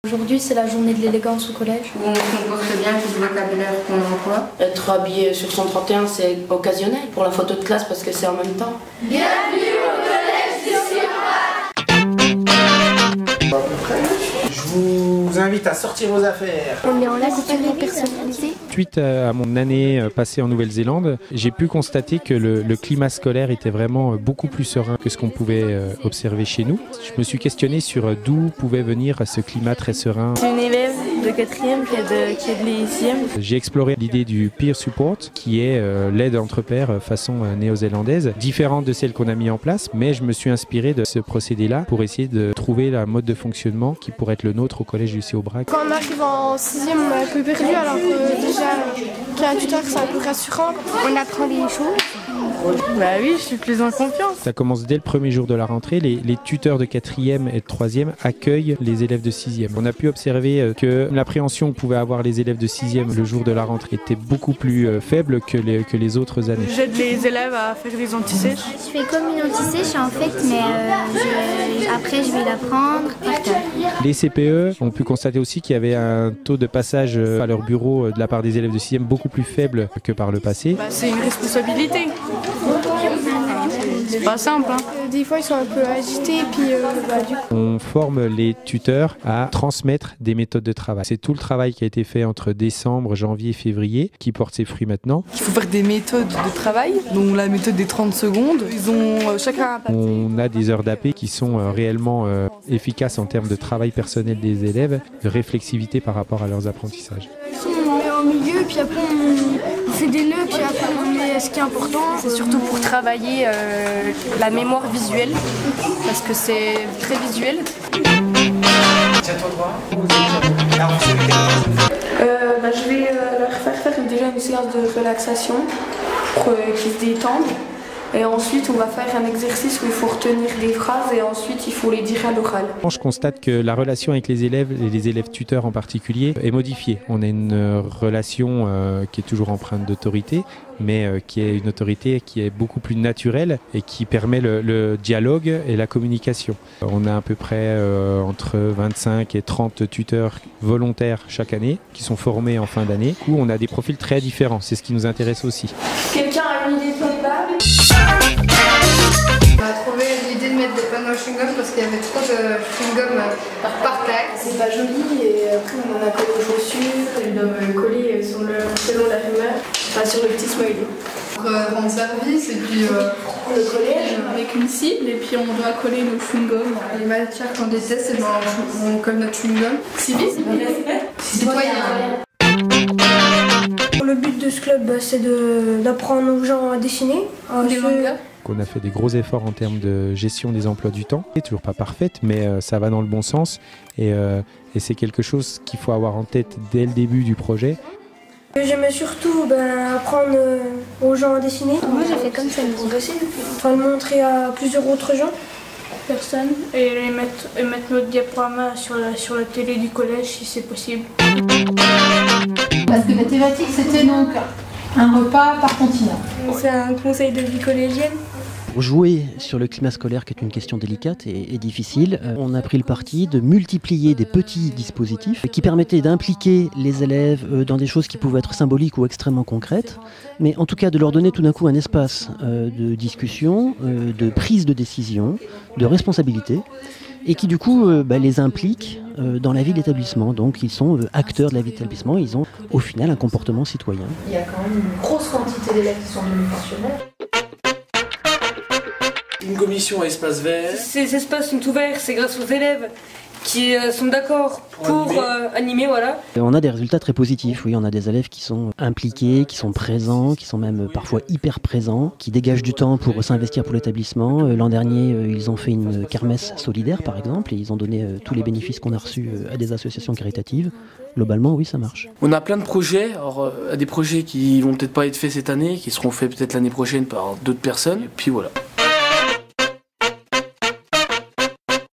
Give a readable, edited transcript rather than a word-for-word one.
Aujourd'hui, c'est la journée de l'élégance au collège. Où on comporte bien tout le vocabulaire qu'on emploie. Être habillé sur son 31, c'est occasionnel pour la photo de classe parce que c'est en même temps. Bienvenue au collège du Je vous invite à sortir vos affaires. On est en atelier personnalisé. Suite à mon année passée en Nouvelle-Zélande, j'ai pu constater que le climat scolaire était vraiment beaucoup plus serein que ce qu'on pouvait observer chez nous. Je me suis questionné sur d'où pouvait venir ce climat très serein. C'est une élève de 4e qui est de l'ICM. J'ai exploré l'idée du peer support, qui est l'aide entre pairs façon néo-zélandaise, différente de celle qu'on a mis en place, mais je me suis inspiré de ce procédé-là pour essayer de trouver un mode de fonctionnement qui pourrait être le nôtre au collège du Aubrac. Quand on arrive en 6e, on est un peu perdu, alors que déjà qu'il y a un tuteur, c'est un peu rassurant. On apprend des choses. Bah oui, je suis plus en confiance. Ça commence dès le premier jour de la rentrée. Les tuteurs de 4e et de 3e accueillent les élèves de 6e. On a pu observer que l'appréhension que pouvaient avoir les élèves de 6e le jour de la rentrée était beaucoup plus faible que les autres années. J'aide les élèves à faire des antisèches. Je fais comme une antisèche en fait, mais après je vais l'apprendre par cœur. Les CPE ont pu constater aussi qu'il y avait un taux de passage à leur bureau de la part des élèves de 6e beaucoup plus faible que par le passé. C'est une responsabilité. C'est pas simple. Des fois, ils sont un peu agités, puis du coup... On forme les tuteurs à transmettre des méthodes de travail. C'est tout le travail qui a été fait entre décembre, janvier et février qui porte ses fruits maintenant. Il faut faire des méthodes de travail, dont la méthode des 30 secondes. Ils ont chacun un papier. On a des heures d'AP qui sont réellement efficaces en termes de travail personnel des élèves, de réflexivité par rapport à leurs apprentissages. On met au milieu, puis après on fait des nœuds, puis après on met ce qui est important. C'est surtout pour travailler la mémoire visuelle, parce que c'est très visuel. Tiens-toi droit. Je vais leur faire déjà une séance de relaxation pour qu'ils se détendent. Et ensuite, on va faire un exercice où il faut retenir des phrases et ensuite il faut les dire à l'oral. Je constate que la relation avec les élèves, et les élèves tuteurs en particulier, est modifiée. On a une relation qui est toujours empreinte d'autorité, mais qui est une autorité qui est beaucoup plus naturelle et qui permet le dialogue et la communication. On a à peu près entre 25 et 30 tuteurs volontaires chaque année qui sont formés en fin d'année, où on a des profils très différents. C'est ce qui nous intéresse aussi. Quelqu'un a une idée de table? On a trouvé l'idée de mettre des panneaux chewing-gum parce qu'il y avait trop de chewing-gum par terre. C'est pas joli et après on en a collé aux chaussures, ils doivent coller selon la rumeur, sur le petit smiley. Pour rendre service et puis le collège avec une cible et puis on doit coller nos chewing-gum. Les matières qu'on déteste, on colle notre chewing-gum. Civisme, citoyen. Le but de ce club, c'est d'apprendre aux gens à dessiner. Des mangas. On a fait des gros efforts en termes de gestion des emplois du temps. C'est toujours pas parfaite, mais ça va dans le bon sens et c'est quelque chose qu'il faut avoir en tête dès le début du projet. J'aimais surtout apprendre aux gens à dessiner. Moi j'ai fait comme ça, Enfin, le montrer à plusieurs autres gens. personnes et mettre notre diaporama sur la télé du collège si c'est possible. Parce que la thématique c'était donc un repas par continent. C'est un conseil de vie collégienne. Pour jouer sur le climat scolaire, qui est une question délicate et difficile, on a pris le parti de multiplier des petits dispositifs qui permettaient d'impliquer les élèves dans des choses qui pouvaient être symboliques ou extrêmement concrètes, mais en tout cas de leur donner tout d'un coup un espace de discussion, de prise de décision, de responsabilité, et qui du coup les impliquent dans la vie de l'établissement. Donc ils sont acteurs de la vie de l'établissement, ils ont au final un comportement citoyen. Il y a quand même une grosse quantité d'élèves qui sont devenus pensionnaires. Une commission à espace vert. Ces espaces sont ouverts, c'est grâce aux élèves qui sont d'accord pour animer, voilà. On a des résultats très positifs, oui, on a des élèves qui sont impliqués, qui sont présents, qui sont même parfois hyper présents, qui dégagent du temps pour s'investir pour l'établissement. L'an dernier, ils ont fait une kermesse solidaire, par exemple, et ils ont donné tous les bénéfices qu'on a reçus à des associations caritatives. Globalement, oui, ça marche. On a plein de projets, alors des projets qui vont peut-être pas être faits cette année, qui seront faits peut-être l'année prochaine par d'autres personnes, et puis voilà.